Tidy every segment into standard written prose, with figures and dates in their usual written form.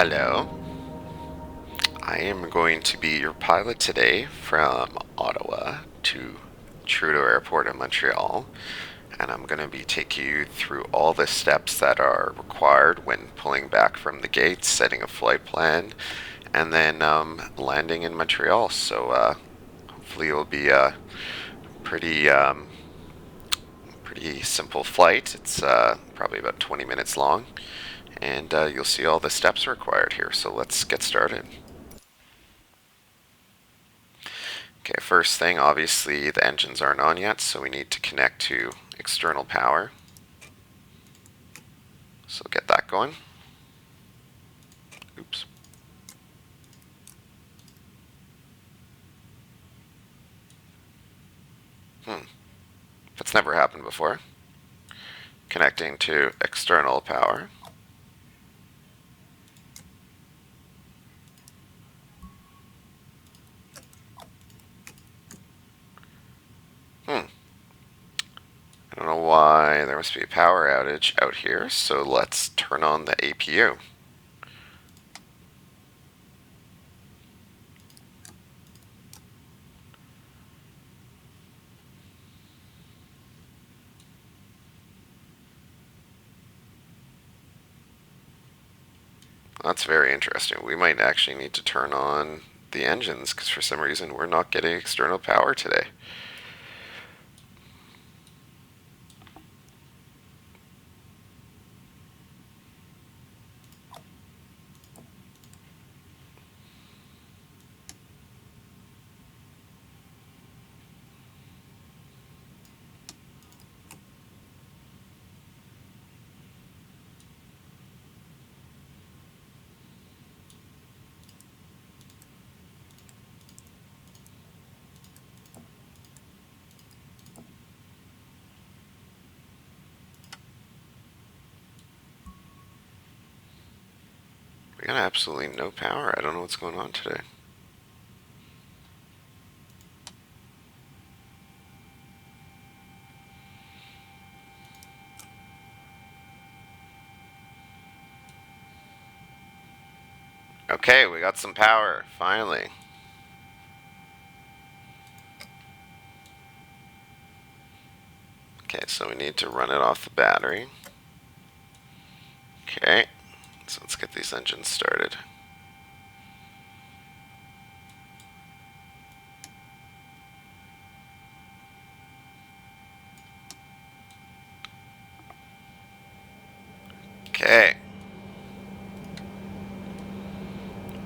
Hello, I am going to be your pilot today from Ottawa to Trudeau Airport in Montreal, and I'm going to be taking you through all the steps that are required when pulling back from the gates, setting a flight plan, and then landing in Montreal. So hopefully it will be a pretty simple flight. It's probably about 20 minutes long, and you'll see all the steps required here. So let's get started. Okay, first thing, obviously the engines aren't on yet, so we need to connect to external power. So get that going. Oops. That's never happened before. Connecting to external power. I don't know why there must be a power outage out here, so let's turn on the APU. That's very interesting. We might actually need to turn on the engines because for some reason we're not getting external power today. We got absolutely no power. I don't know what's going on today. Okay, we got some power, finally. Okay, so we need to run it off the battery. Okay, so let's get these engines started. Okay.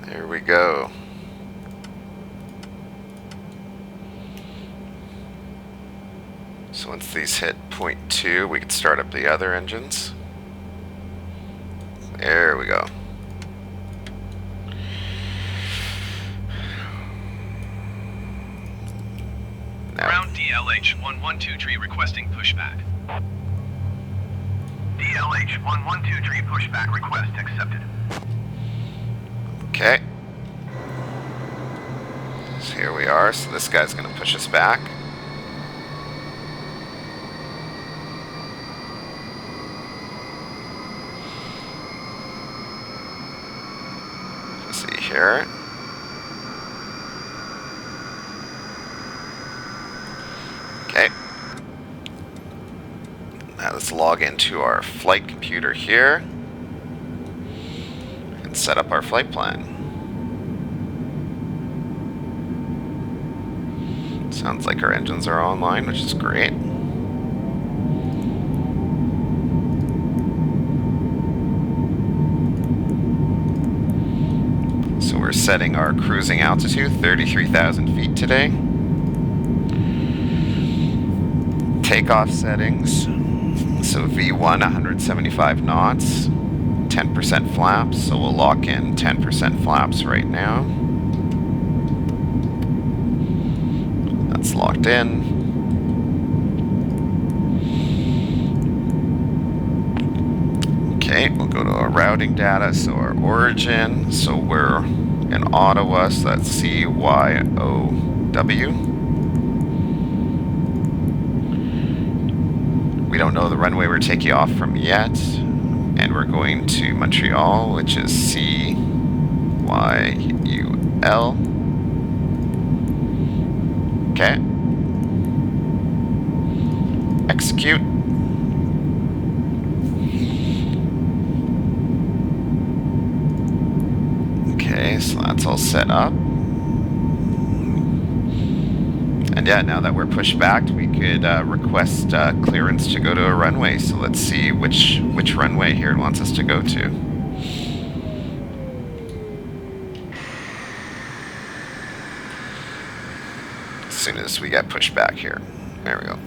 There we go. So once these hit 0.2, we can start up the other engines. There we go. Now, Ground DLH-1123 requesting pushback. DLH-1123 pushback request accepted. okay. So here we are. So this guy's going to push us back. Let's see here. Okay. Now let's log into our flight computer here and set up our flight plan. Sounds like our engines are online, which is great. So we're setting our cruising altitude, 33,000 feet today. Takeoff settings, so V1 175 knots, 10% flaps, so we'll lock in 10% flaps right now. That's locked in. Okay, we'll go to our routing data, so our origin, so we're in Ottawa, so that's CYOW. We don't know the runway we're taking off from yet, and we're going to Montreal, which is CYUL. Okay. Execute. Okay, so that's all set up. And yeah, now that we're pushed back, we could request clearance to go to a runway. So let's see which runway here it wants us to go to. As soon as we get pushed back here. There we go.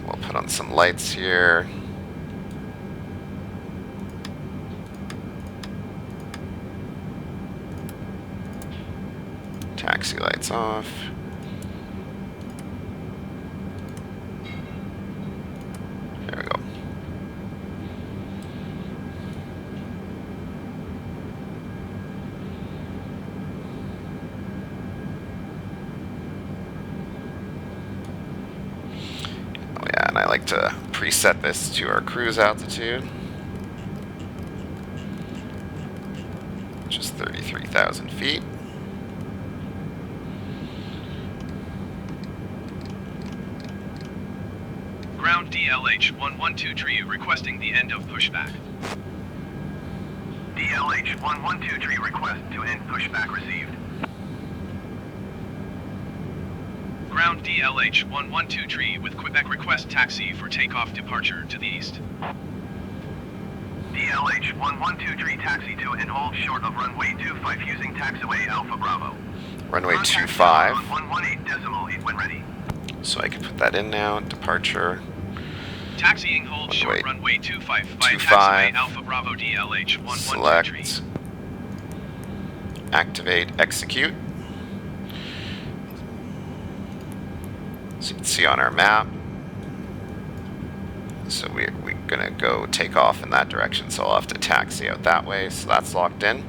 We'll put on some lights here. Taxi lights off. There we go. Oh yeah, and I like to preset this to our cruise altitude, which is 33,000 feet. Ground DLH 112 tree requesting the end of pushback. DLH 112 tree request to end pushback received. Ground DLH 112 tree with Quebec request taxi for takeoff departure to the east. DLH 112 tree taxi to and hold short of runway 25 using taxiway Alpha Bravo. Runway Contact 25. 118.8 when ready. So I can put that in now. Departure. Taxiing hold short runway 25 by 25. taxiway Alpha Bravo DLH 112 tree. Select. Activate. Execute. So you can see on our map. So we're gonna go take off in that direction. So I'll have to taxi out that way. So that's locked in.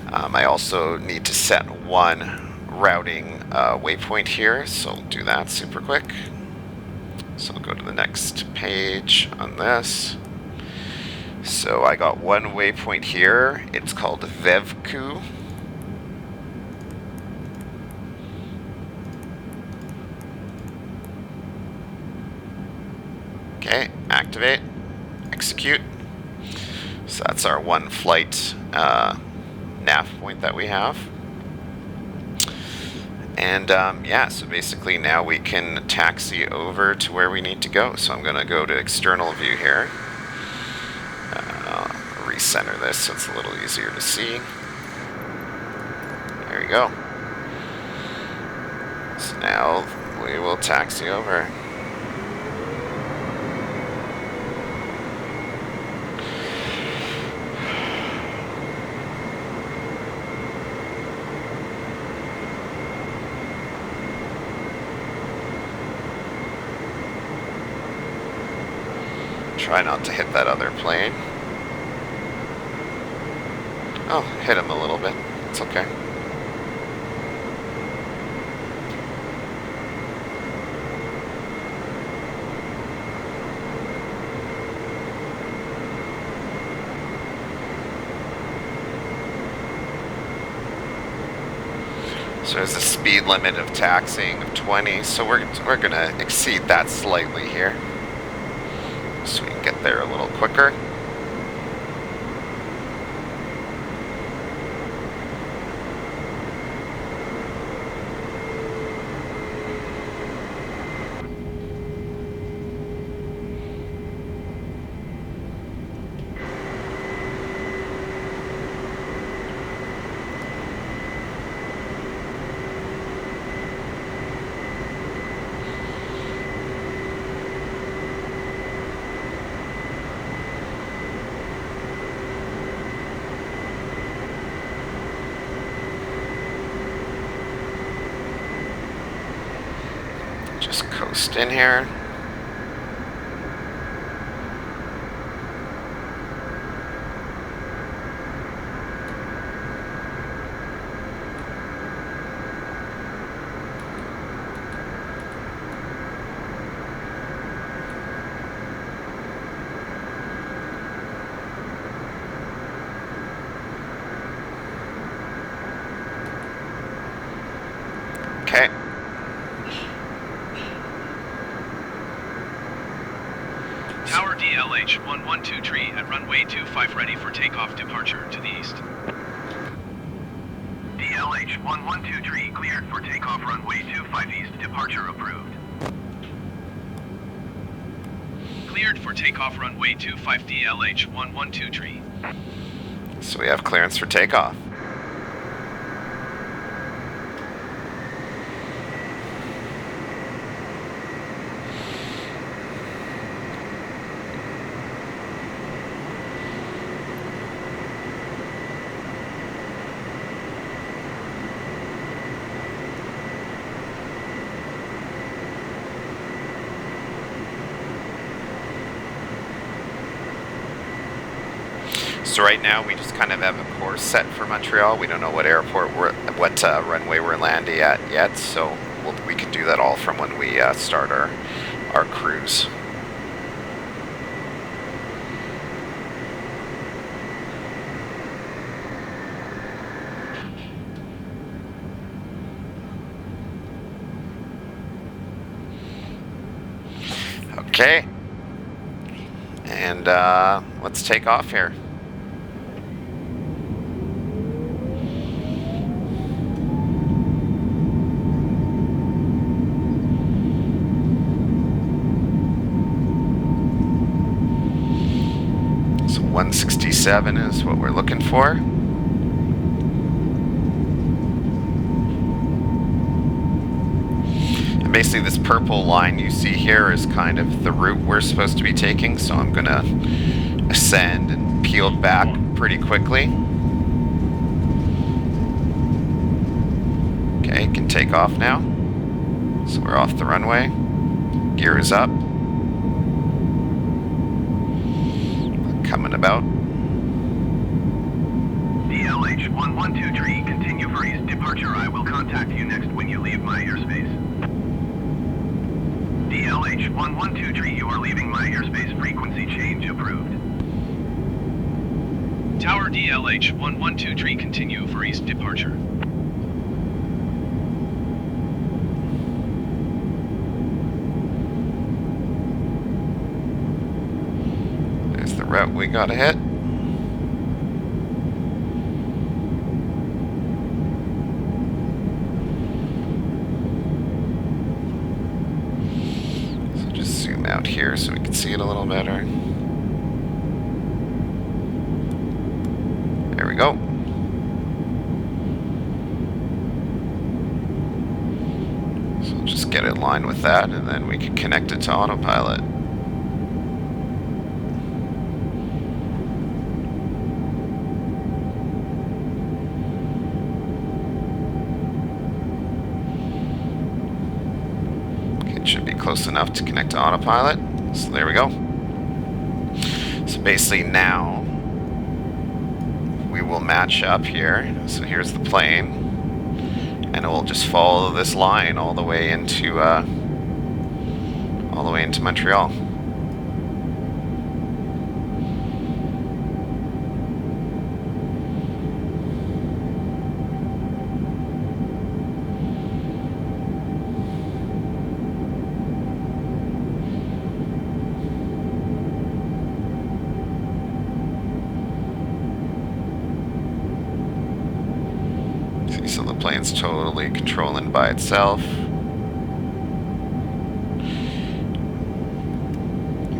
I also need to set one routing waypoint here. So I'll do that super quick. So I'll go to the next page on this. So I got one waypoint here. It's called Vevku. Okay, activate, execute. So that's our one flight nav point that we have. And yeah, so basically now we can taxi over to where we need to go. So I'm going to go to external view here. Recenter this so it's a little easier to see. There you go. So now we will taxi over. Try not to hit that other plane. Oh, hit him a little bit. It's okay. So there's a speed limit of taxiing of 20, so we're gonna exceed that slightly here. So we can get there a little quicker. Just coast in here. Okay. Tower DLH 112 tree at runway 25 ready for takeoff departure to the east. DLH 112 tree cleared for takeoff runway 25 east, departure approved. Cleared for takeoff runway 25 DLH 112 tree. So we have clearance for takeoff. So right now we just kind of have a course set for Montreal. We don't know what runway we're landing at yet, so we can do that all from when we start our cruise. Okay, and let's take off here. So 167 is what we're looking for. And basically this purple line you see here is kind of the route we're supposed to be taking, so I'm gonna ascend and peel back pretty quickly. Okay, can take off now. So we're off the runway. Gear is up. Coming about. DLH 112 tree, continue for east departure. I will contact you next when you leave my airspace. DLH 112 tree, you are leaving my airspace. Frequency change approved. Tower DLH 112 tree, continue for east departure. There's the route we gotta hit. So just zoom out here so we can see it a little better. There we go. So just get in line with that and then we can connect it to autopilot. Should be close enough to connect to autopilot. So there we go. So basically now we will match up here. So here's the plane, and it will just follow this line all the way into Montreal. So the plane's totally controlling by itself. You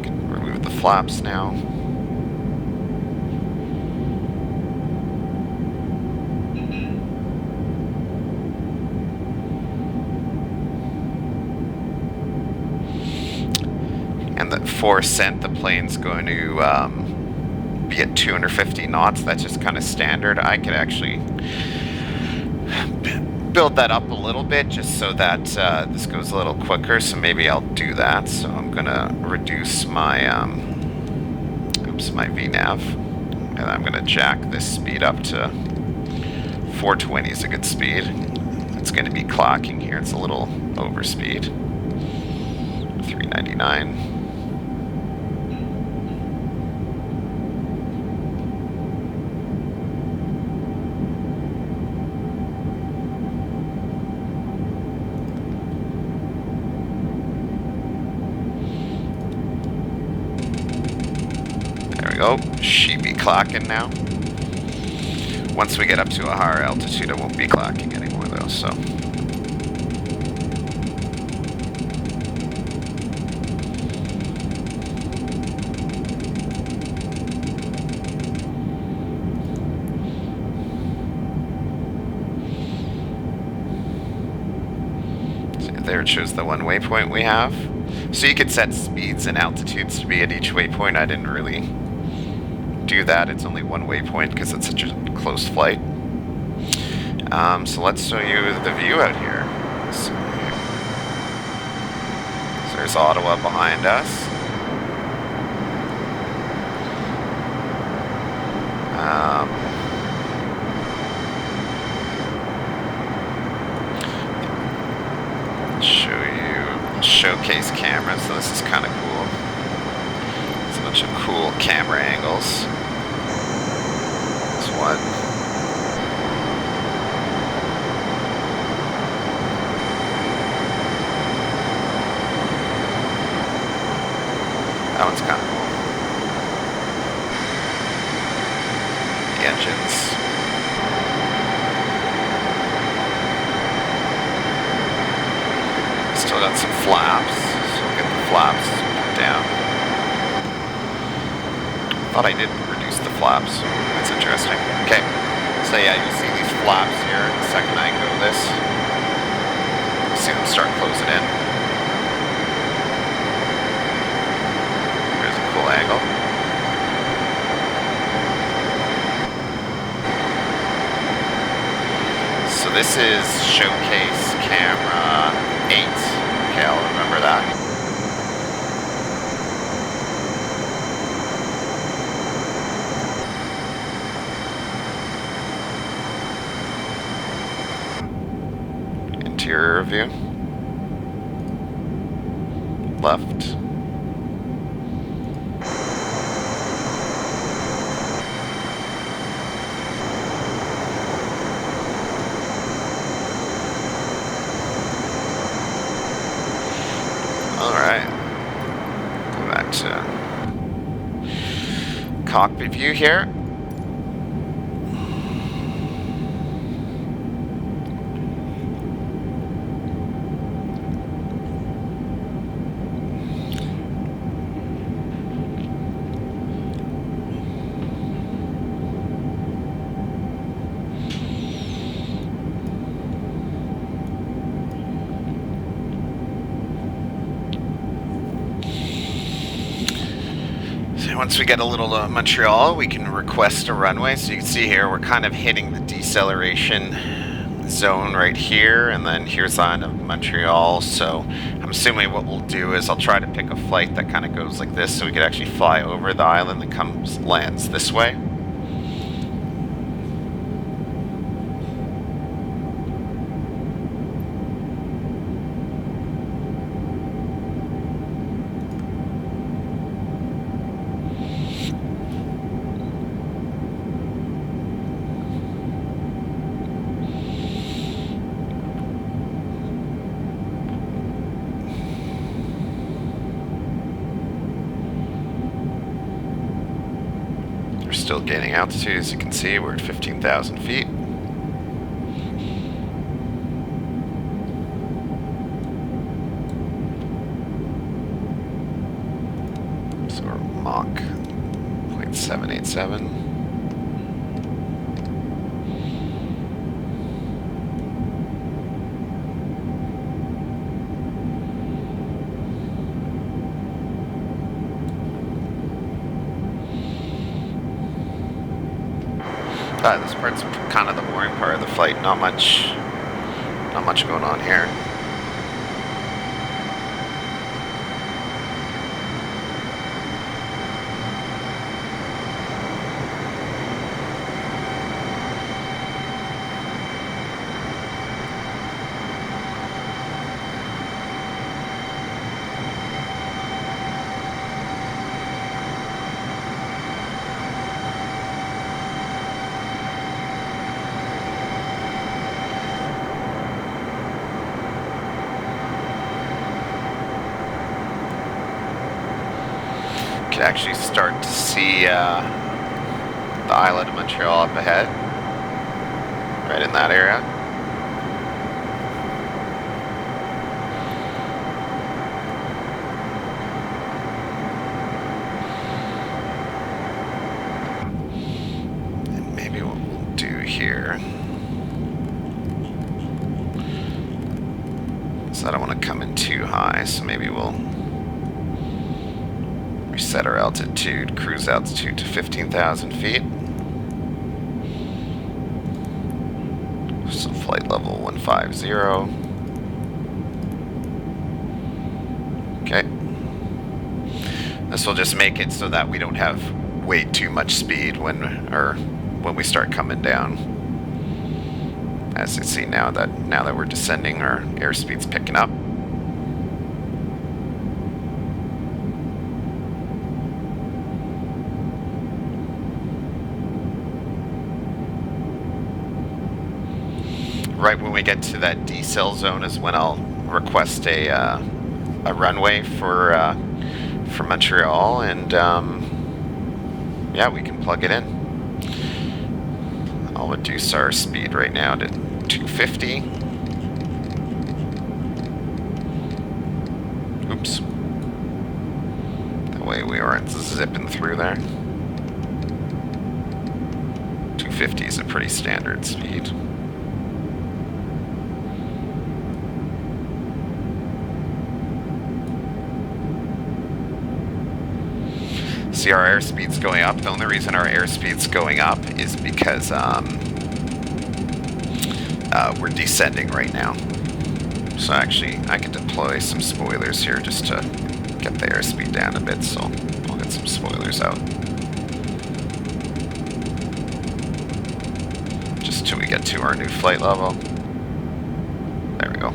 can remove the flaps now. And for ascent, the plane's going to be at 250 knots. That's just kind of standard. I could actually build that up a little bit just so that this goes a little quicker, so maybe I'll do that. So I'm gonna reduce my my VNAV, and I'm gonna jack this speed up to 420 is a good speed. It's gonna be clocking here, it's a little over speed. 399. she be clocking now? Once we get up to a higher altitude, it won't be clocking anymore though, so. There it shows the one waypoint we have. So you could set speeds and altitudes to be at each waypoint. I didn't really do that. It's only one waypoint because it's such a close flight. So let's show you the view out here. So there's Ottawa behind us. Show you showcase cameras, so this is kind of cool. It's a bunch of cool camera angles. This one. That one's kind of cool. The engines. Still got some flaps, so we'll get the flaps down. Thought I did reduce the flaps. That's interesting. Okay, so yeah, you see these flaps here. The second I go this, you see them start closing in. There's a cool angle. So this is showcase camera 8. Okay, I'll remember that. Interior view. Left. Alright, go back to cockpit view here. Once we get a little Montreal, we can request a runway. So you can see here, we're kind of hitting the deceleration zone right here, and then here's on of Montreal. So I'm assuming what we'll do is I'll try to pick a flight that kind of goes like this, so we could actually fly over the island that lands this way. Still gaining altitude, as you can see, we're at 15,000 feet. So we're Mach 0.787. This part's kind of the boring part of the flight. Not much going on here. Could actually start to see island of Montreal up ahead. Right in that area. And maybe what we'll do here is I don't want to come in too high, so maybe we'll reset our altitude, cruise altitude to 15,000 feet. So flight level 150. Okay. This will just make it so that we don't have way too much speed when we start coming down. As you see now that we're descending, our airspeed's picking up. Right when we get to that decel zone is when I'll request a runway for Montreal, and yeah, we can plug it in. I'll reduce our speed right now to 250. Oops. That way we aren't zipping through there. 250 is a pretty standard speed. See, our airspeed's going up. The only reason our airspeed's going up is because we're descending right now. So actually, I can deploy some spoilers here just to get the airspeed down a bit. So I'll get some spoilers out. Just till we get to our new flight level. There we go.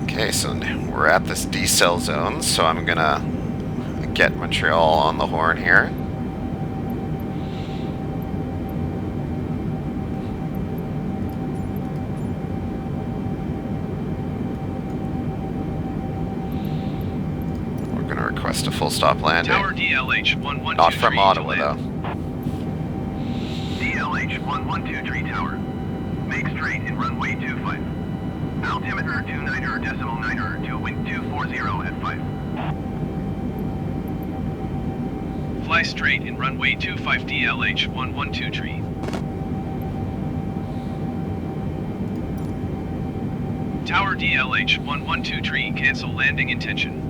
Okay, so we're at this decel zone, so I'm gonna get Montreal on the horn here. We're gonna request a full stop landing. Tower DLH 1123. Not from Ottawa though. DLH 1123 tower. Make straight in runway 25. Altimeter 29.9 to wind 240 at 5. Fly straight in runway 25 DLH 1123. Tower DLH 1123 cancel landing intention.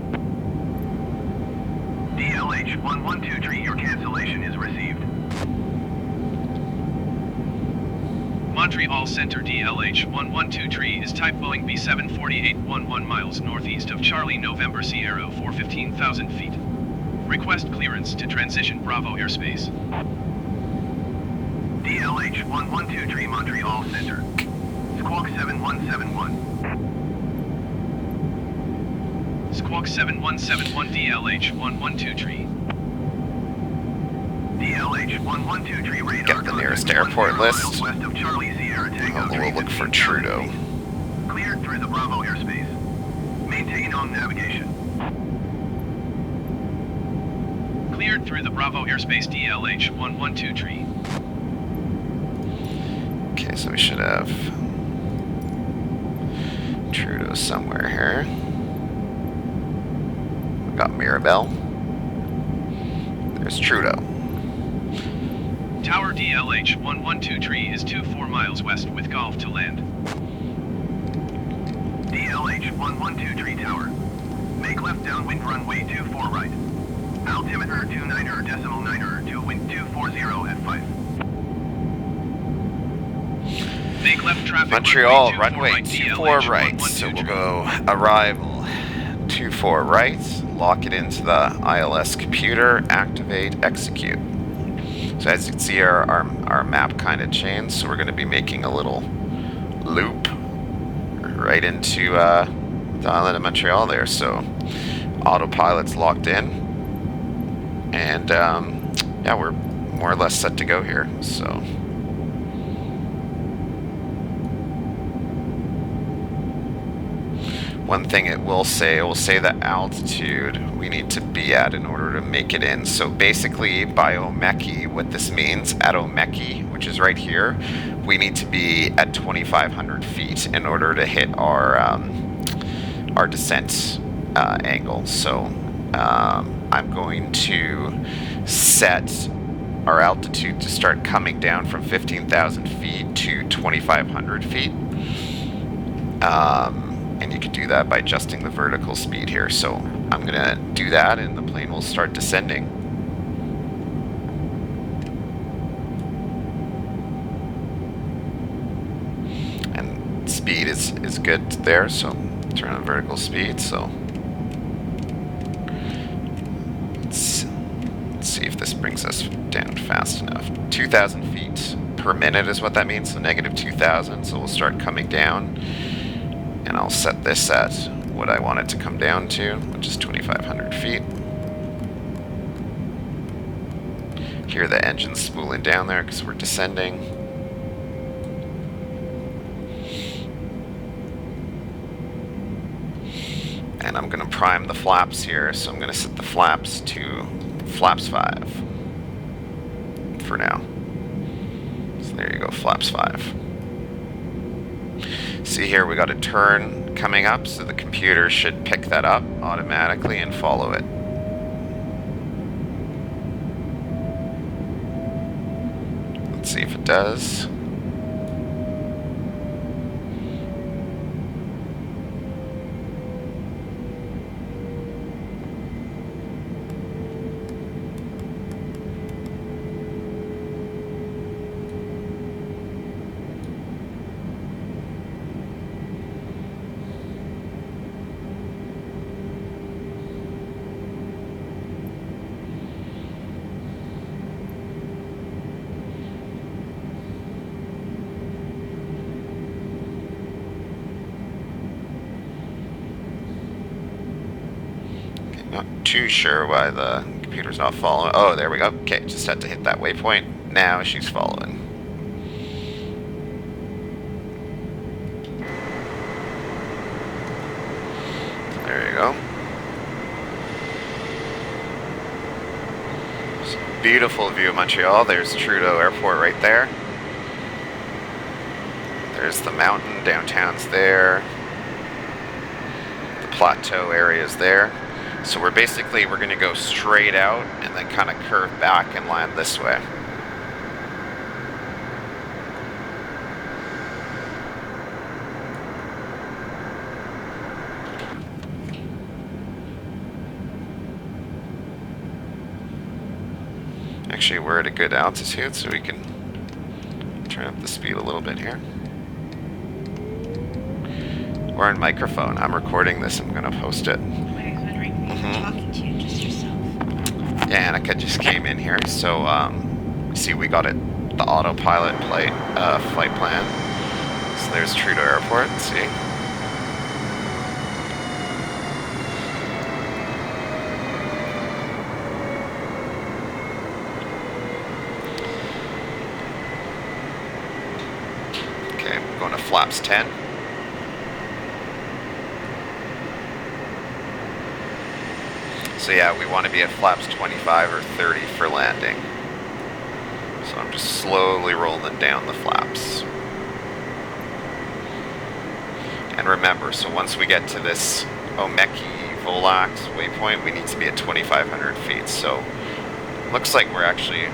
DLH 1123, your cancellation is received. Montreal Center DLH 1123 is type Boeing B74811 miles northeast of Charlie November Sierra for 15,000 feet. Request clearance to transition Bravo airspace. DLH 1123 Montreal Center. Squawk 7171. Squawk 7171 DLH 1123. DLH 1123 radar. Get the nearest airport list. West of Charlie Sierra takeoff. We'll look for Trudeau. Cleared through the Bravo airspace. Maintain on navigation. Cleared through the Bravo airspace DLH 1123. Okay, so we should have Trudeau somewhere here. We've got Mirabel. There's Trudeau. Tower DLH 1123 is 24 miles west with Golf to land. DLH 1123 tower. Make left downwind runway 24 right. Altimeter 29.9 to wind 240 at 5. Make left traffic. Montreal, runway 24 right. So we'll go arrival 24 right. Lock it into the ILS computer. Activate, execute. So as you can see, our map kind of changed. So we're going to be making a little loop right into the island of Montreal there. So autopilot's locked in. And yeah, we're more or less set to go here. So One thing it will say the altitude we need to be at in order to make it in. So basically, by Omeki, what this means, at Omeki, which is right here, we need to be at 2,500 feet in order to hit our descent angle. So I'm going to set our altitude to start coming down from 15,000 feet to 2,500 feet. And you can do that by adjusting the vertical speed here. So I'm going to do that and the plane will start descending. And speed is good there, so turn on vertical speed. So let's see if this brings us down fast enough. 2,000 feet per minute is what that means, so negative 2,000. So we'll start coming down. And I'll set this at what I want it to come down to, which is 2,500 feet. Hear the engine spooling down there because we're descending. And I'm going to prime the flaps here, so I'm going to set the flaps to flaps 5 for now. So there you go, flaps 5. See here, we got a turn coming up, so the computer should pick that up automatically and follow it. Let's see if it does. Not too sure why the computer's not following. Oh, there we go. Okay, just had to hit that waypoint. Now she's following. There you go. Beautiful view of Montreal. There's Trudeau Airport right there. There's the mountain. Downtown's there. The plateau area is there. So we're going to go straight out and then kind of curve back and land this way. Actually, we're at a good altitude, so we can turn up the speed a little bit here. We're on microphone. I'm recording this. I'm going to post it. Talking to just yourself. Yeah, Annika just came in here, so see, we got it, the autopilot flight plan. So there's Trudeau Airport. See, okay, I'm going to flaps 10. So yeah, we want to be at flaps 25 or 30 for landing. So I'm just slowly rolling down the flaps. And remember, so once we get to this Omeki-Volax waypoint, we need to be at 2,500 feet. So looks like we're actually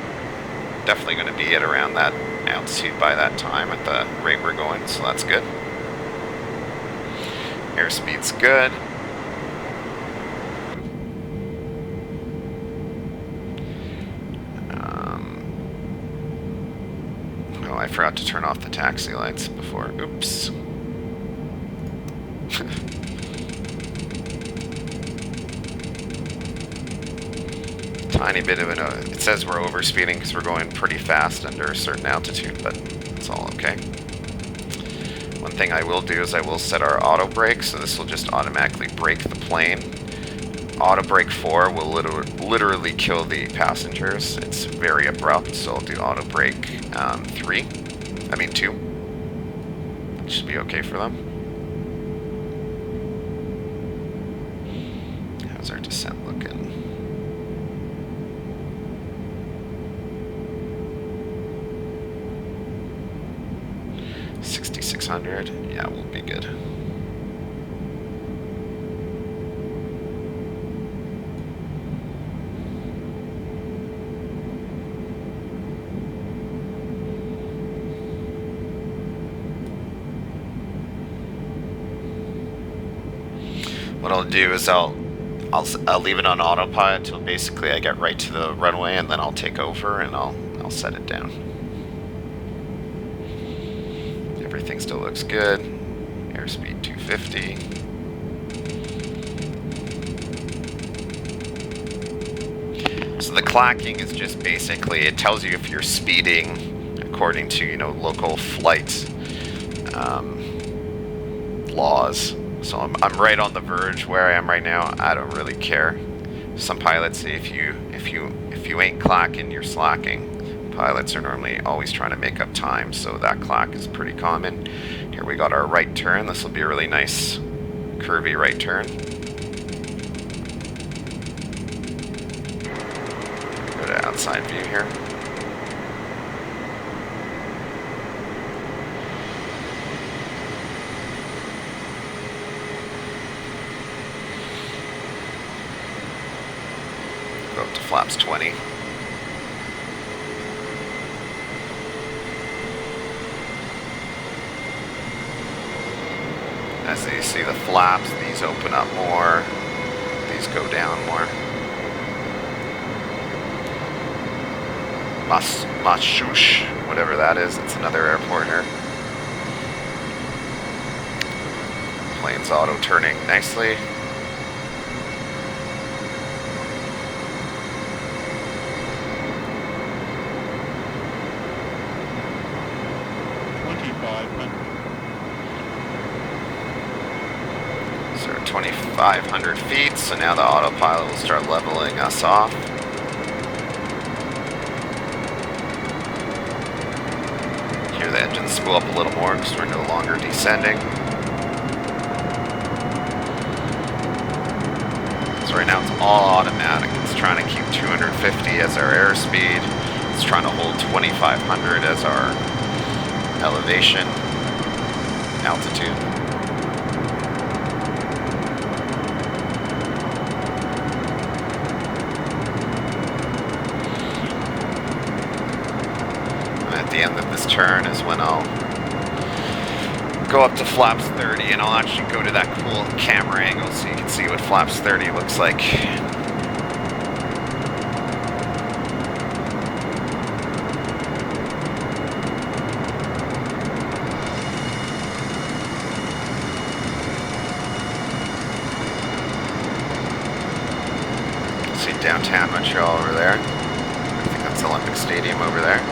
definitely going to be at around that altitude by that time at the rate we're going, so that's good. Airspeed's good. Oh, I forgot to turn off the taxi lights before. Oops. Tiny bit of it says we're overspeeding because we're going pretty fast under a certain altitude, but it's all okay. One thing I will do is I will set our auto brake, so this will just automatically brake the plane. Auto brake 4 will literally kill the passengers. It's very abrupt, so I'll do auto brake 2. It should be okay for them. How's our descent looking? $6,600. Yeah, we'll be good. What I'll do is I'll leave it on autopilot until basically I get right to the runway, and then I'll take over and I'll set it down. Everything still looks good. Airspeed 250. So the clacking is just basically, it tells you if you're speeding according to, you know, local flight laws. So I'm right on the verge where I am right now. I don't really care. Some pilots say if you ain't clacking, you're slacking. Pilots are normally always trying to make up time, so that clack is pretty common. Here we got our right turn. This will be a really nice curvy right turn. Go to outside view here. Go up to flaps 20. As you see the flaps, these open up more, these go down more. Mashush, whatever that is, it's another airport here. Plane's auto turning nicely. So 2,500 feet, so now the autopilot will start leveling us off. Hear the engines spool up a little more because we're no longer descending. So right now it's all automatic. It's trying to keep 250 as our airspeed. It's trying to hold 2,500 as our elevation, altitude. At the end of this turn is when I'll go up to flaps 30, and I'll actually go to that cool camera angle so you can see what flaps 30 looks like. See downtown Montreal over there. I think that's Olympic Stadium over there.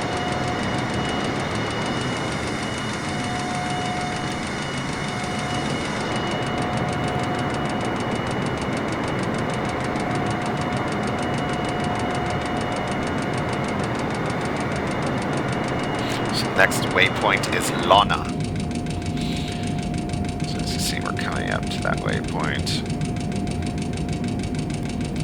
Next waypoint is Lona. So as you see, we're coming up to that waypoint.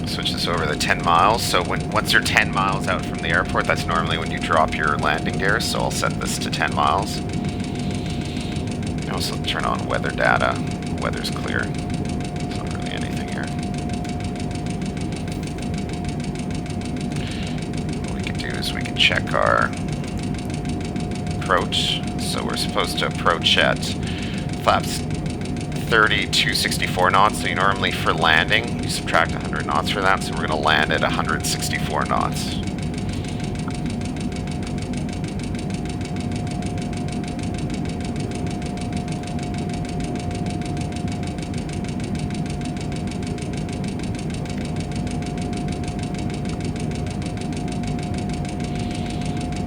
Switch this over to 10 miles. So once you're 10 miles out from the airport, that's normally when you drop your landing gear. So I'll set this to 10 miles. And also turn on weather data. Weather's clear. There's not really anything here. What we can do is we can check our approach. So we're supposed to approach at flaps 30 to 64 knots. So you normally, for landing, you subtract 100 knots for that. So we're going to land at 164 knots.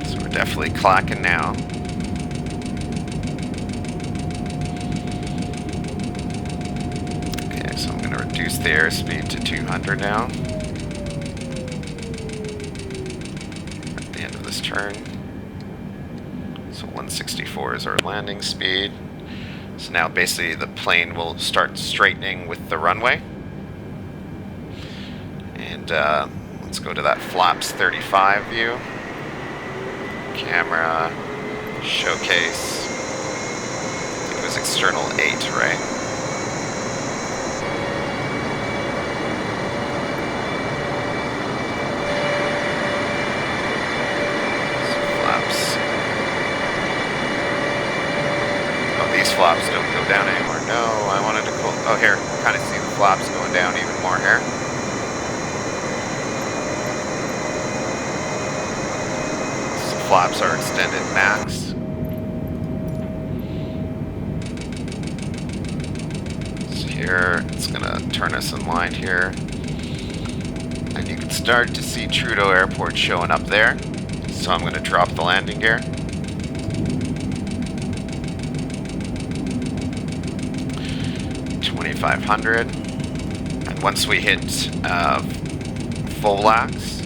So we're definitely clacking now. Reduce the airspeed to 200 now. At the end of this turn. So 164 is our landing speed. So now basically the plane will start straightening with the runway. And let's go to that flaps 35 view. Camera, showcase. I think it was external 8, right? These flaps don't go down anymore. No, I wanted to cool. Oh, here, kind of see the flaps going down even more here. So flaps are extended max. So here, it's gonna turn us in line here. And you can start to see Trudeau Airport showing up there. So I'm gonna drop the landing gear. And once we hit full lax,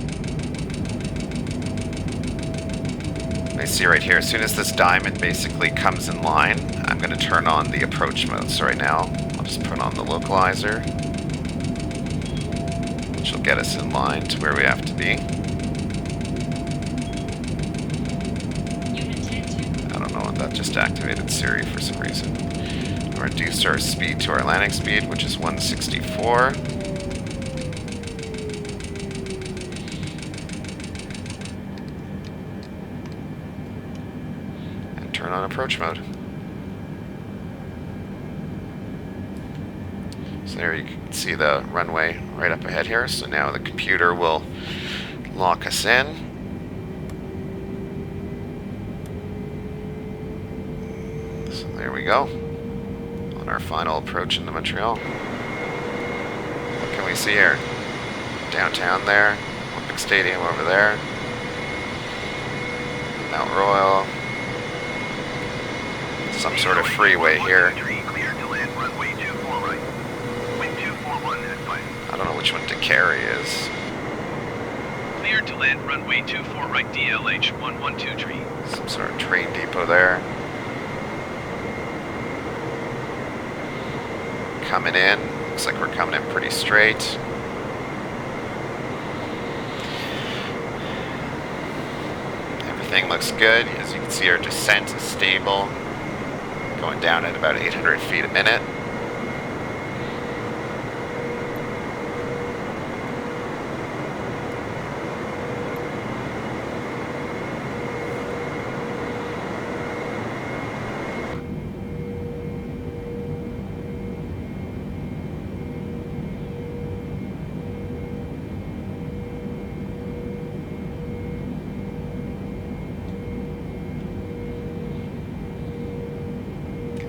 I see right here, as soon as this diamond basically comes in line, I'm going to turn on the approach mode. So right now, I'll just put on the localizer, which will get us in line to where we have to be. I don't know what that just activated Siri for some reason. Reduced our speed to our landing speed, which is 164. And turn on approach mode. So there you can see the runway right up ahead here. So now the computer will lock us in. So there we go. Our final approach into Montreal. What can we see here? Downtown there, Olympic Stadium over there, Mount Royal, some sort of freeway here. I don't know which one Decarie is. Cleared to land runway 24 right DLH 112 tree. Some sort of train depot there. Coming in. Looks like we're coming in pretty straight. Everything looks good. As you can see, our descent is stable. Going down at about 800 feet a minute.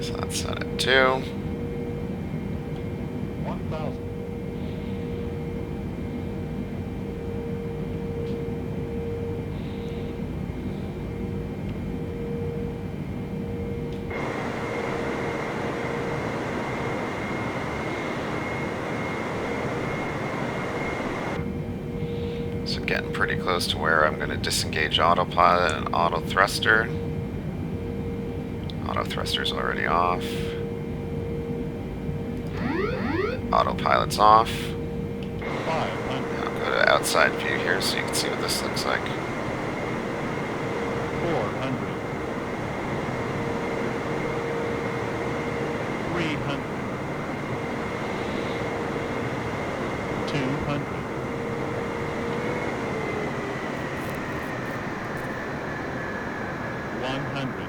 So that's set at 2. 1,000. So getting pretty close to where I'm going to disengage autopilot and auto thruster. Auto thruster's already off. Autopilot's off. 500. I'll go to outside view here so you can see what this looks like. 400. 300. 200. 100.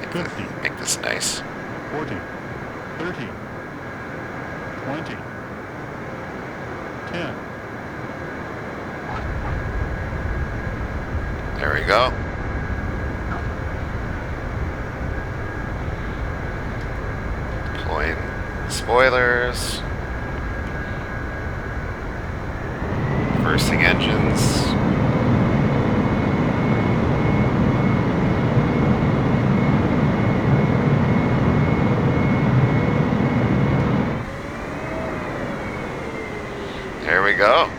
50. Make this nice. 40. 30. 20. 10. There we go. Deploying spoilers. Reversing engines. There we go.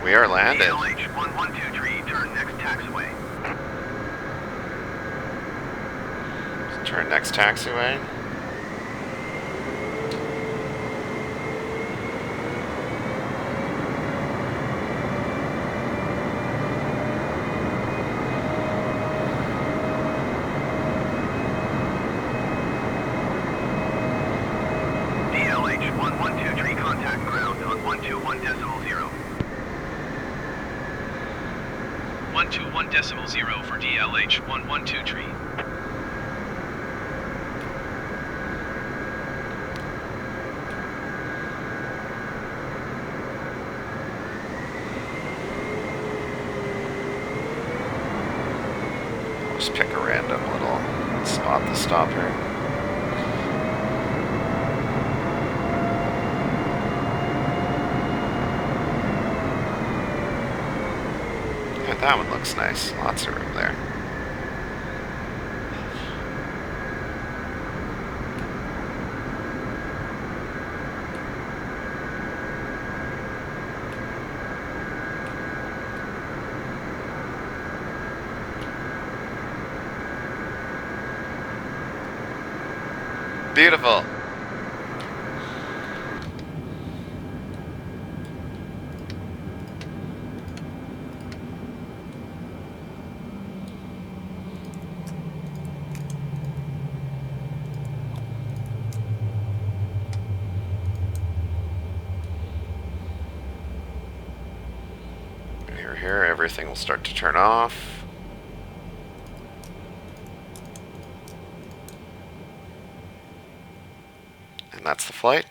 We are landed. DLH 112 tree, turn next taxiway. Turn next taxiway. 121.0 for DLH 112 tree. Just pick a random little spot to stop here. Yeah, that one looks nice. Lots of room there. Beautiful. Here, everything will start to turn off. And that's the flight.